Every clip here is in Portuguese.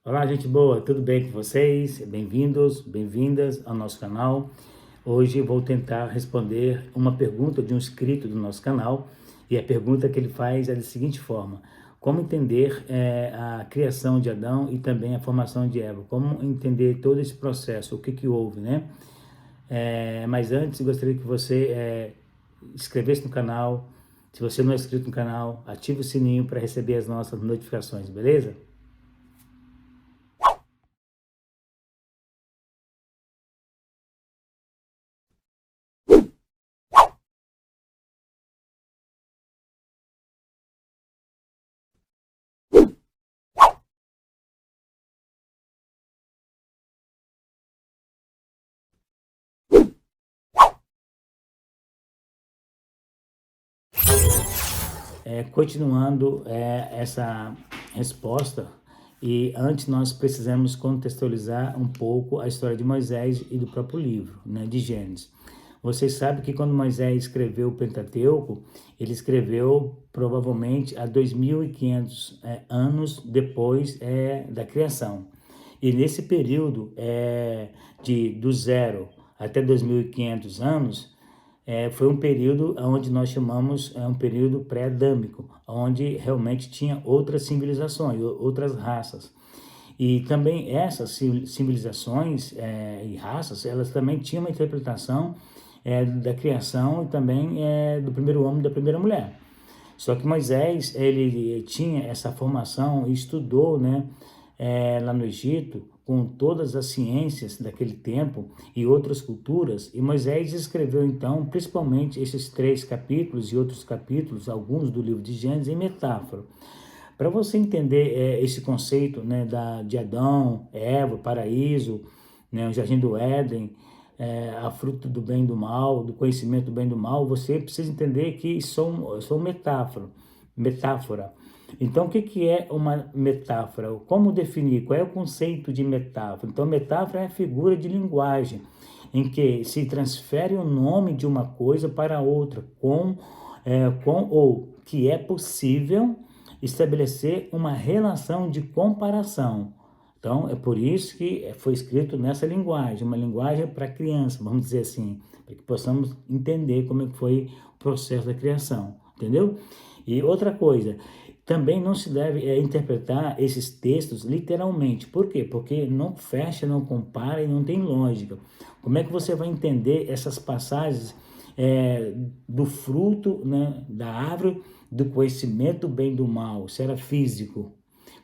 Olá, gente boa, tudo bem com vocês? Bem-vindos, bem-vindas ao nosso canal. Hoje eu vou tentar responder uma pergunta de um inscrito do nosso canal, e a pergunta que ele faz é da seguinte forma: como entender a criação de Adão e também a formação de Eva? Como entender todo esse processo, o que houve, né? Mas antes, eu gostaria que você inscrevesse no canal. Se você não é inscrito no canal, ative o sininho para receber as nossas notificações, beleza? Continuando essa resposta, e antes nós precisamos contextualizar um pouco a história de Moisés e do próprio livro, né, de Gênesis. Vocês sabem que quando Moisés escreveu o Pentateuco, ele escreveu provavelmente há 2.500 anos depois da criação. E nesse período do zero até 2.500 anos, foi um período onde nós chamamos um período pré-adâmico, onde realmente tinha outras civilizações, outras raças. E também essas civilizações e raças, elas também tinham uma interpretação da criação e também do primeiro homem e da primeira mulher. Só que Moisés, ele tinha essa formação e estudou, né, lá no Egito, com todas as ciências daquele tempo e outras culturas, e Moisés escreveu então, principalmente esses 3 capítulos e outros capítulos, alguns do livro de Gênesis, em metáfora. Para você entender esse conceito, né, de Adão, Eva, paraíso, né, o jardim do Éden, a fruta do bem e do mal, do conhecimento do bem e do mal, você precisa entender que são metáfora. Então, o que é uma metáfora? Como definir? Qual é o conceito de metáfora? Então, metáfora é a figura de linguagem em que se transfere o nome de uma coisa para outra, ou que é possível estabelecer uma relação de comparação. Então, é por isso que foi escrito nessa linguagem, uma linguagem para criança, vamos dizer assim, para que possamos entender como é que foi o processo da criação, entendeu? E outra coisa, também não se deve interpretar esses textos literalmente. Por quê? Porque não fecha, não compara e não tem lógica. Como é que você vai entender essas passagens do fruto, né, da árvore, do conhecimento do bem e do mal, se era físico?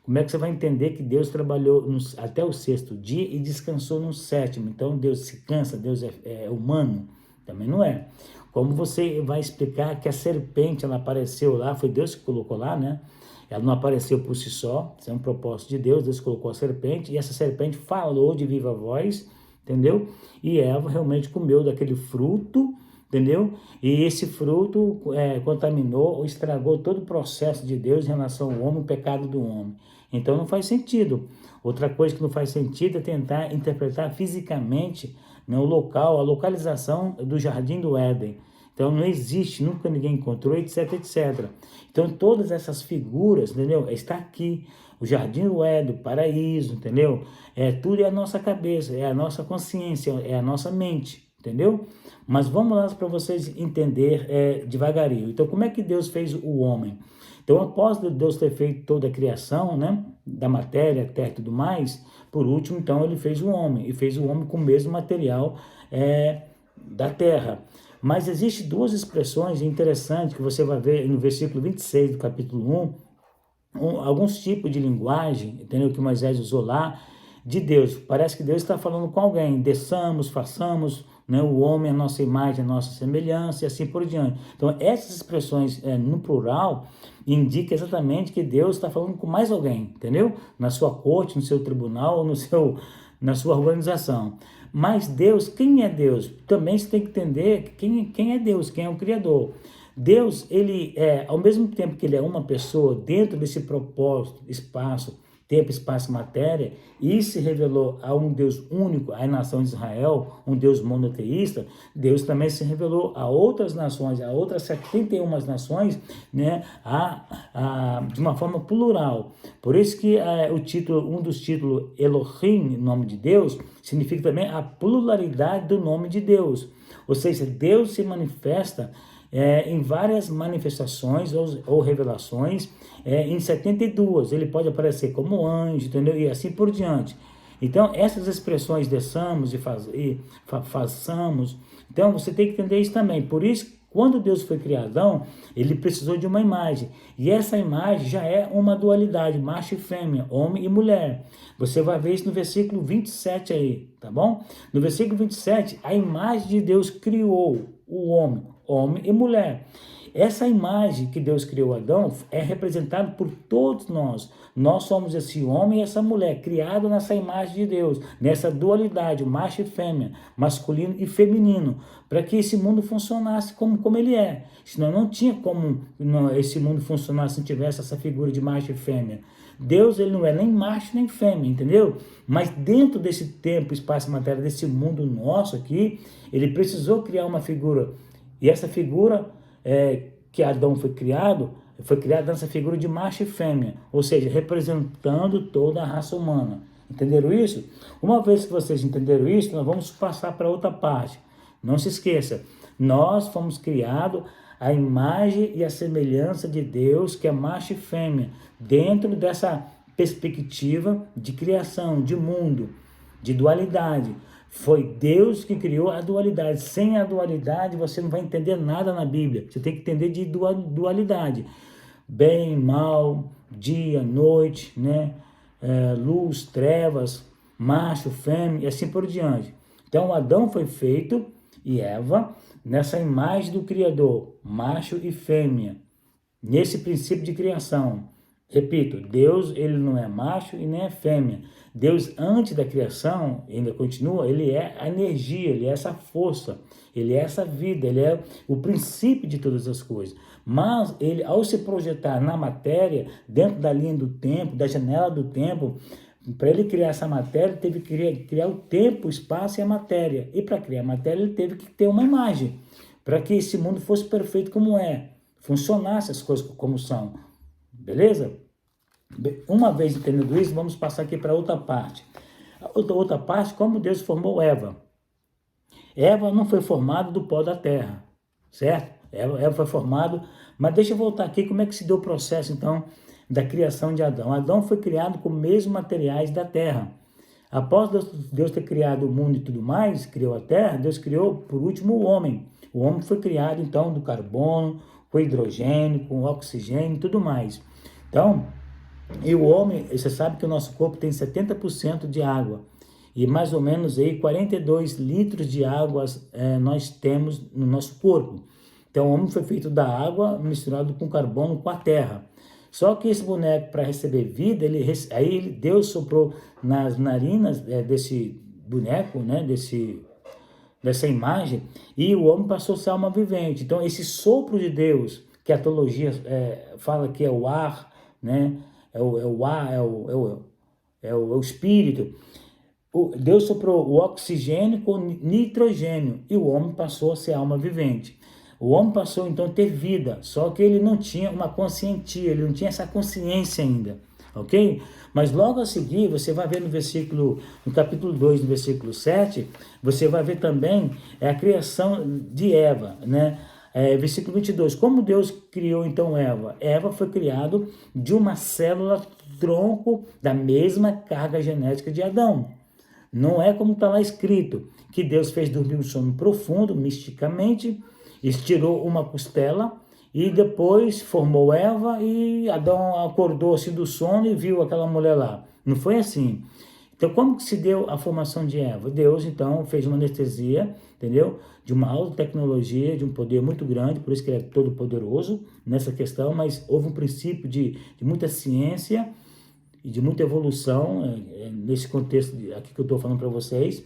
Como é que você vai entender que Deus trabalhou até o 6º dia e descansou no 7º? Então Deus se cansa, Deus é humano? Também não é. Como você vai explicar que a serpente ela apareceu lá, foi Deus que colocou lá, né? Ela não apareceu por si só, isso é um propósito de Deus, Deus colocou a serpente, e essa serpente falou de viva voz, entendeu? E Eva realmente comeu daquele fruto, entendeu? E esse fruto contaminou ou estragou todo o processo de Deus em relação ao homem, o pecado do homem. Então não faz sentido. Outra coisa que não faz sentido é tentar interpretar fisicamente, né, o local, a localização do Jardim do Éden. Então não existe, nunca ninguém encontrou, etc, etc. Então todas essas figuras, entendeu? Está aqui, o Jardim do Éden, o paraíso, entendeu? Tudo é a nossa cabeça, é a nossa consciência, é a nossa mente, entendeu? Mas vamos lá para vocês entender devagarinho. Então como é que Deus fez o homem? Então, após Deus ter feito toda a criação, né, da matéria, terra e tudo mais, por último, então, ele fez o homem, e fez o homem com o mesmo material da terra. Mas existem 2 expressões interessantes que você vai ver no versículo 26 do capítulo 1, alguns tipos de linguagem, entendeu, que Moisés usou lá, de Deus. Parece que Deus está falando com alguém, desçamos, façamos, né, o homem, a nossa imagem, a nossa semelhança, e assim por diante. Então, essas expressões no plural indicam exatamente que Deus está falando com mais alguém, entendeu? Na sua corte, no seu tribunal, na sua organização. Mas Deus, quem é Deus? Também você tem que entender quem é Deus, quem é o Criador. Deus, ele ao mesmo tempo que ele é uma pessoa dentro desse propósito, espaço, tempo, espaço e matéria, e se revelou a um Deus único, à nação de Israel, um Deus monoteísta, Deus também se revelou a outras nações, a outras 71 nações, né, de uma forma plural. Por isso que o título, um dos títulos, Elohim, nome de Deus, significa também a pluralidade do nome de Deus. Ou seja, Deus se manifesta em várias manifestações ou revelações, em 72. Ele pode aparecer como anjo, entendeu? E assim por diante. Então, essas expressões desçamos e façamos, então você tem que entender isso também. Por isso, quando Deus foi criadão, ele precisou de uma imagem. E essa imagem já é uma dualidade, macho e fêmea, homem e mulher. Você vai ver isso no versículo 27 aí, tá bom? No versículo 27, a imagem de Deus criou o homem, homem e mulher. Essa imagem que Deus criou Adão é representada por todos nós. Nós somos esse homem e essa mulher, criado nessa imagem de Deus, nessa dualidade, macho e fêmea, masculino e feminino, para que esse mundo funcionasse como ele é. Senão não tinha como esse mundo funcionar se não tivesse essa figura de macho e fêmea. Deus, ele não é nem macho nem fêmea, entendeu? Mas dentro desse tempo, espaço e matéria, desse mundo nosso aqui, ele precisou criar uma figura. E essa figura que Adão foi criada nessa figura de macho e fêmea, ou seja, representando toda a raça humana. Entenderam isso? Uma vez que vocês entenderam isso, nós vamos passar para outra parte. Não se esqueça, nós fomos criados à imagem e à semelhança de Deus, que é macho e fêmea, dentro dessa perspectiva de criação, de mundo, de dualidade. Foi Deus que criou a dualidade. Sem a dualidade, você não vai entender nada na Bíblia. Você tem que entender de dualidade. Bem, mal, dia, noite, né? Luz, trevas, macho, fêmea e assim por diante. Então, Adão foi feito e Eva nessa imagem do Criador, macho e fêmea, nesse princípio de criação. Repito, Deus, ele não é macho e nem é fêmea. Deus, antes da criação, ainda continua, ele é a energia, ele é essa força, ele é essa vida, ele é o princípio de todas as coisas. Mas ele, ao se projetar na matéria, dentro da linha do tempo, da janela do tempo, para ele criar essa matéria, ele teve que criar o tempo, o espaço e a matéria. E para criar a matéria, ele teve que ter uma imagem, para que esse mundo fosse perfeito como é, funcionasse as coisas como são. Beleza? Uma vez entendendo isso, vamos passar aqui para outra parte. Outra parte, como Deus formou Eva. Eva não foi formada do pó da terra, certo? Eva foi formada, mas deixa eu voltar aqui, como é que se deu o processo, então, da criação de Adão. Adão foi criado com os mesmos materiais da terra. Após Deus ter criado o mundo e tudo mais, criou a terra, Deus criou, por último, o homem. O homem foi criado, então, do carbono, com hidrogênio, com oxigênio e tudo mais. Então, e o homem, você sabe que o nosso corpo tem 70% de água. E mais ou menos aí 42 litros de água nós temos no nosso corpo. Então, o homem foi feito da água misturado com carbono, com a terra. Só que esse boneco, para receber vida, Deus soprou nas narinas desse boneco, né, dessa imagem, e o homem passou a ser alma vivente. Então, esse sopro de Deus, que a teologia fala que é o ar, né, é o ar, é o espírito. Deus soprou o oxigênio com nitrogênio, e o homem passou a ser alma vivente. O homem passou então a ter vida, só que ele não tinha uma consciência, ele não tinha essa consciência ainda, ok? Mas logo a seguir, você vai ver no capítulo 2, no versículo 7, você vai ver também a criação de Eva, né? Versículo 22, como Deus criou então Eva? Eva foi criado de uma célula tronco da mesma carga genética de Adão. Não é como está lá escrito, que Deus fez dormir um sono profundo, misticamente, estirou uma costela e depois formou Eva e Adão acordou assim do sono e viu aquela mulher lá. Não foi assim. Então, como que se deu a formação de Eva? Deus, então, fez uma anestesia, entendeu? De uma alta tecnologia, de um poder muito grande, por isso que ele é todo poderoso nessa questão, mas houve um princípio de muita ciência e de muita evolução, nesse contexto aqui que eu estou falando para vocês.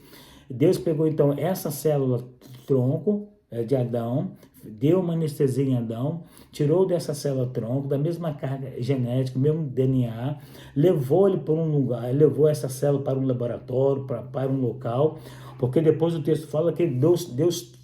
Deus pegou, então, essa célula tronco de Adão, deu uma anestesia em Adão, tirou dessa célula-tronco, da mesma carga genética, mesmo DNA, levou ele para um lugar, levou essa célula para um laboratório, para um local, porque depois o texto fala que Deus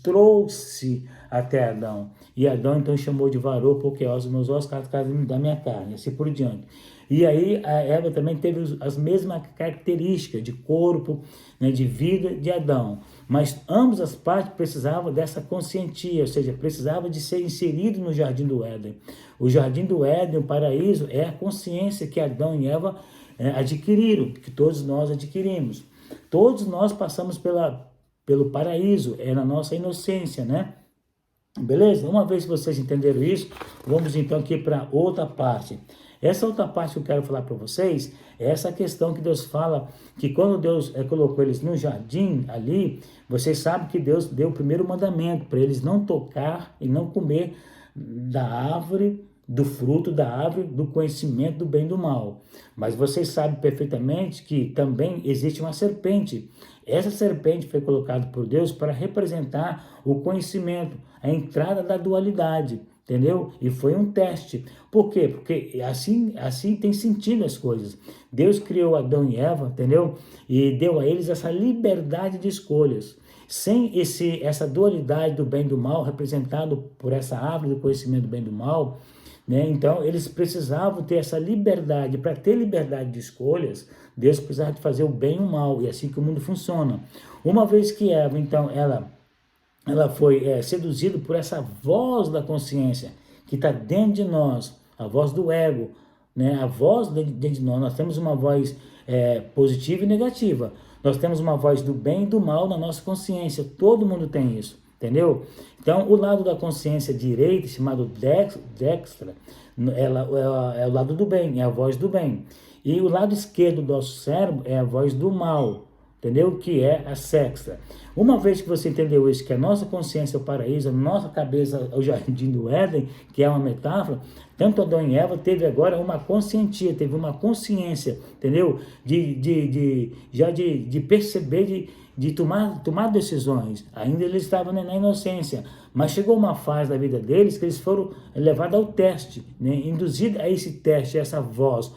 trouxe até Adão. E Adão então chamou de varô, porque os meus ossos, carne da minha carne, assim por diante. E aí a Eva também teve as mesmas características de corpo, né, de vida de Adão. Mas ambas as partes precisavam dessa consciência, ou seja, precisava de ser inserido no Jardim do Éden. O Jardim do Éden, o paraíso, é a consciência que Adão e Eva adquiriram, que todos nós adquirimos. Todos nós passamos pelo paraíso, é na nossa inocência, né? Beleza? Uma vez que vocês entenderam isso, vamos então aqui para outra parte. Essa outra parte que eu quero falar para vocês é essa questão que Deus fala, que quando Deus colocou eles no jardim ali, vocês sabem que Deus deu o primeiro mandamento para eles não tocar e não comer da árvore, do fruto da árvore, do conhecimento do bem e do mal. Mas vocês sabem perfeitamente que também existe uma serpente. Essa serpente foi colocada por Deus para representar o conhecimento, a entrada da dualidade, entendeu? E foi um teste. Por quê? Porque assim tem sentido as coisas. Deus criou Adão e Eva, entendeu? E deu a eles essa liberdade de escolhas. Sem essa dualidade do bem e do mal, representado por essa árvore do conhecimento do bem e do mal, né? Então, eles precisavam ter essa liberdade. Para ter liberdade de escolhas, Deus precisava de fazer o bem e o mal, e é assim que o mundo funciona. Uma vez que Eva, então, ela foi seduzida por essa voz da consciência, que está dentro de nós, a voz do ego, né? A voz dentro de nós temos uma voz positiva e negativa. Nós temos uma voz do bem e do mal na nossa consciência, todo mundo tem isso. Entendeu? Então, o lado da consciência direita, chamado dextra, é o lado do bem, é a voz do bem. E o lado esquerdo do nosso cérebro é a voz do mal, entendeu? Que é a sexta. Uma vez que você entendeu isso, que a nossa consciência é o paraíso, a nossa cabeça é o jardim do Éden, que é uma metáfora, tanto Adão e Eva teve agora uma consciência, teve uma consciência, entendeu? De perceber, de tomar decisões. Ainda eles estavam na inocência, mas chegou uma fase da vida deles que eles foram levados ao teste, né? Induzidos a esse teste, essa voz,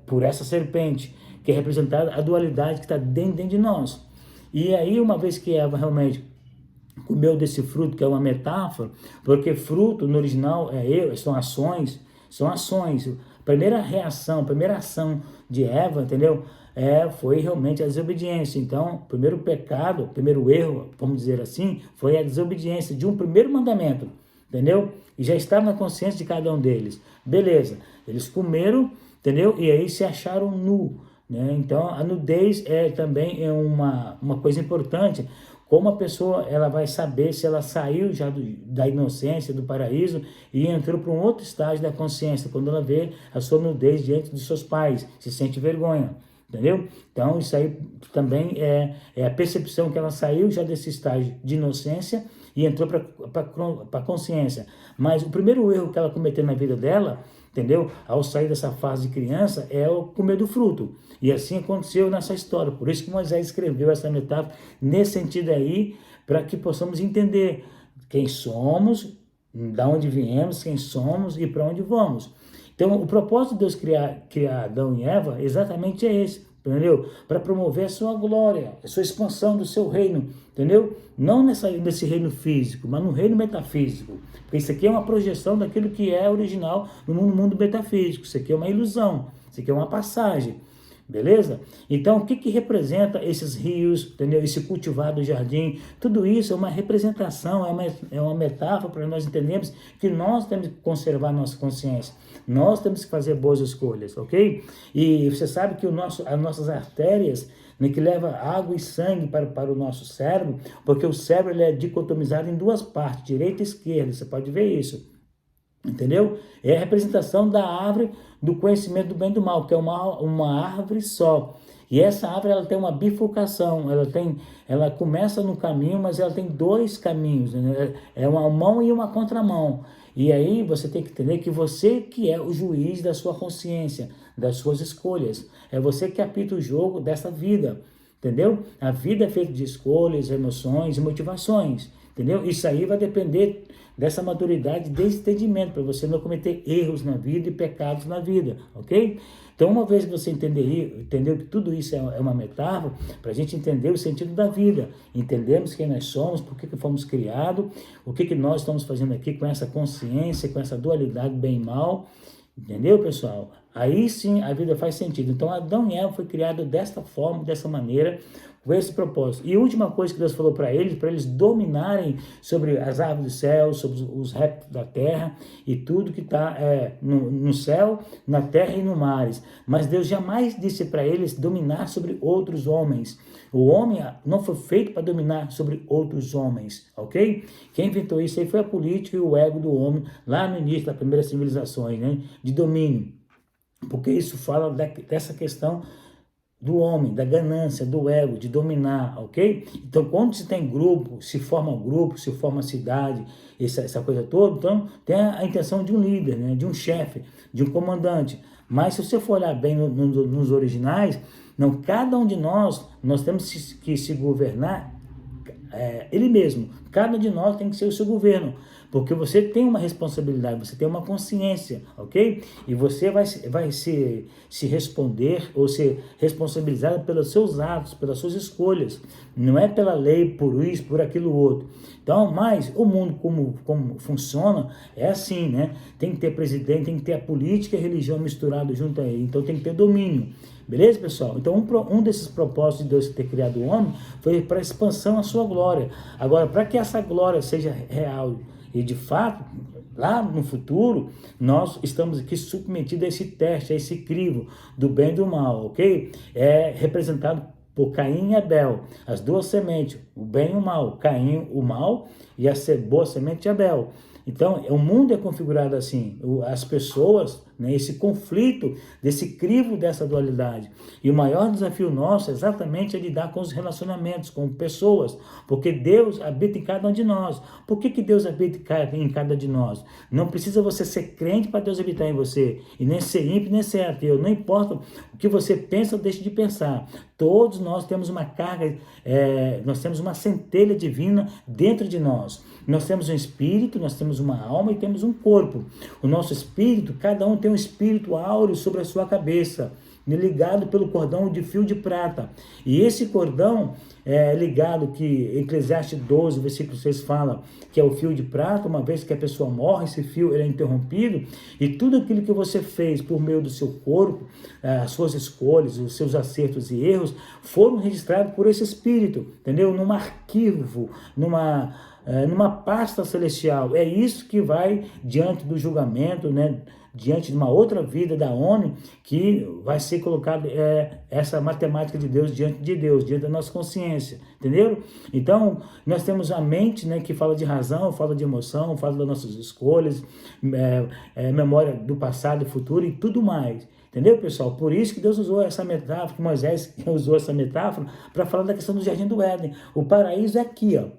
por essa serpente, que é representada a dualidade que está dentro de nós. E aí, uma vez que Eva realmente comeu desse fruto, que é uma metáfora, porque fruto no original são ações. A primeira reação, a primeira ação de Eva, entendeu? Foi realmente a desobediência. Então, o primeiro pecado, o primeiro erro, vamos dizer assim, foi a desobediência de um primeiro mandamento, entendeu? E já estava na consciência de cada um deles. Beleza, eles comeram, entendeu? E aí se acharam nu, né? Então, a nudez também é uma coisa importante. Como a pessoa ela vai saber se ela saiu já da inocência, do paraíso, e entrou para um outro estágio da consciência, quando ela vê a sua nudez diante dos seus pais, se sente vergonha. Entendeu? Então, isso aí também é a percepção que ela saiu já desse estágio de inocência e entrou para a consciência. Mas o primeiro erro que ela cometeu na vida dela, entendeu? Ao sair dessa fase de criança, é o comer do fruto. E assim aconteceu nessa história. Por isso que Moisés escreveu essa metáfora nesse sentido aí, para que possamos entender quem somos, da onde viemos, quem somos e para onde vamos. Então, o propósito de Deus criar Adão e Eva exatamente é esse, entendeu? Para promover a sua glória, a sua expansão do seu reino, entendeu? Não nesse reino físico, mas no reino metafísico. Porque isso aqui é uma projeção daquilo que é original no mundo metafísico. Isso aqui é uma ilusão, isso aqui é uma passagem. Beleza? Então, o que representa esses rios, entendeu? Esse cultivado jardim? Tudo isso é uma representação, é uma metáfora para nós entendermos que nós temos que conservar nossa consciência. Nós temos que fazer boas escolhas, ok? E você sabe que as nossas artérias, né, que leva água e sangue para o nosso cérebro, porque o cérebro ele é dicotomizado em duas partes, direita e esquerda, você pode ver isso. Entendeu? É a representação da árvore do conhecimento do bem e do mal, que é uma árvore só. E essa árvore ela tem uma bifurcação, ela começa no caminho, mas ela tem dois caminhos, né? É uma mão e uma contramão. E aí você tem que entender que você que é o juiz da sua consciência, das suas escolhas. É você que apita o jogo dessa vida, entendeu? A vida é feita de escolhas, emoções e motivações. entendeu? Isso aí vai depender dessa maturidade, desse entendimento, para você não cometer erros na vida e pecados na vida, ok? Então, uma vez que você entendeu que tudo isso é uma metáfora, para a gente entender o sentido da vida, entendemos quem nós somos, por que fomos criados, o que nós estamos fazendo aqui com essa consciência, com essa dualidade bem e mal, entendeu, pessoal? Aí sim a vida faz sentido. Então, Adão e Eva foi criado desta forma, dessa maneira, com esse propósito. E a última coisa que Deus falou para eles dominarem sobre as árvores do céu, sobre os répteis da terra e tudo que está no céu, na terra e no mares. Mas Deus jamais disse para eles dominar sobre outros homens. O homem não foi feito para dominar sobre outros homens, ok? Quem inventou isso aí foi a política e o ego do homem, lá no início das primeiras civilizações, né? De domínio. Porque isso fala dessa questão do homem, da ganância, do ego, de dominar, ok? Então, quando se tem grupo, se forma cidade, essa coisa toda, então tem a intenção de um líder, né? De um chefe, de um comandante. Mas se você for olhar bem nos originais, não, cada um de nós temos que se governar ele mesmo. Cada um de nós tem que ser o seu governo. Porque você tem uma responsabilidade, você tem uma consciência, ok? E você vai se responder ou ser responsabilizado pelos seus atos, pelas suas escolhas. Não é pela lei, por isso, por aquilo outro. Então, mas o mundo como funciona é assim, né? Tem que ter presidente, tem que ter a política e a religião misturado junto a ele. Então tem que ter domínio. Beleza, pessoal? Então, um desses propósitos de Deus ter criado o homem foi para a expansão à sua glória. Agora, para que essa glória seja real e de fato, lá no futuro, nós estamos aqui submetidos a esse teste, a esse crivo do bem e do mal, ok? É representado por Caim e Abel, as duas sementes, o bem e o mal, Caim, o mal, e a boa semente de Abel. Então, o mundo é configurado assim, as pessoas, né, esse conflito, desse crivo dessa dualidade. E o maior desafio nosso exatamente é lidar com os relacionamentos, com pessoas, porque Deus habita em cada um de nós. Por que Deus habita em cada de nós? Não precisa você ser crente para Deus habitar em você, e nem ser ímpio, nem ser ateu. Não importa o que você pensa ou deixa de pensar. Todos nós temos uma carga, nós temos uma centelha divina dentro de nós. Nós temos um espírito, nós temos uma alma e temos um corpo. O nosso espírito, cada um tem um espírito áureo sobre a sua cabeça, ligado pelo cordão de fio de prata. E esse cordão é ligado, que Eclesiastes 12, versículo 6 fala, que é o fio de prata. Uma vez que a pessoa morre, esse fio ele é interrompido, e tudo aquilo que você fez por meio do seu corpo, as suas escolhas, os seus acertos e erros, foram registrados por esse espírito, entendeu? Num arquivo, numa pasta celestial. É isso que vai diante do julgamento, né? Diante de uma outra vida da ONU, que vai ser colocado essa matemática de Deus, diante da nossa consciência, entendeu? Então, nós temos a mente, né, que fala de razão, fala de emoção, fala das nossas escolhas, memória do passado e futuro e tudo mais. Entendeu, pessoal? Por isso que Deus usou essa metáfora, que Moisés usou essa metáfora para falar da questão do Jardim do Éden. O paraíso é aqui, ó,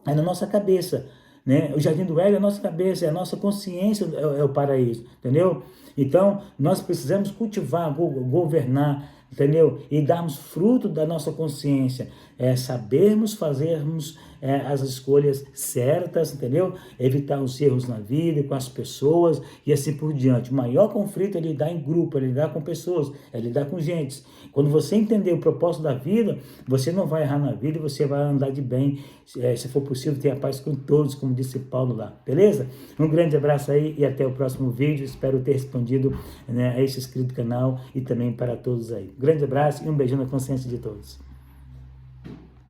é na nossa cabeça, né? O Jardim do Éden é a nossa cabeça, é a nossa consciência, é o paraíso, entendeu? Então, nós precisamos cultivar, governar, entendeu? E darmos fruto da nossa consciência, sabermos fazermos as escolhas certas, entendeu? Evitar os erros na vida, com as pessoas e assim por diante. O maior conflito é lidar em grupo, é lidar com pessoas, é lidar com gente. Quando você entender o propósito da vida, você não vai errar na vida e você vai andar de bem, se for possível, ter a paz com todos, como disse Paulo lá, beleza? Um grande abraço aí e até o próximo vídeo. Espero ter respondido, né, a esse inscrito do canal e também para todos aí. Um grande abraço e um beijão na consciência de todos.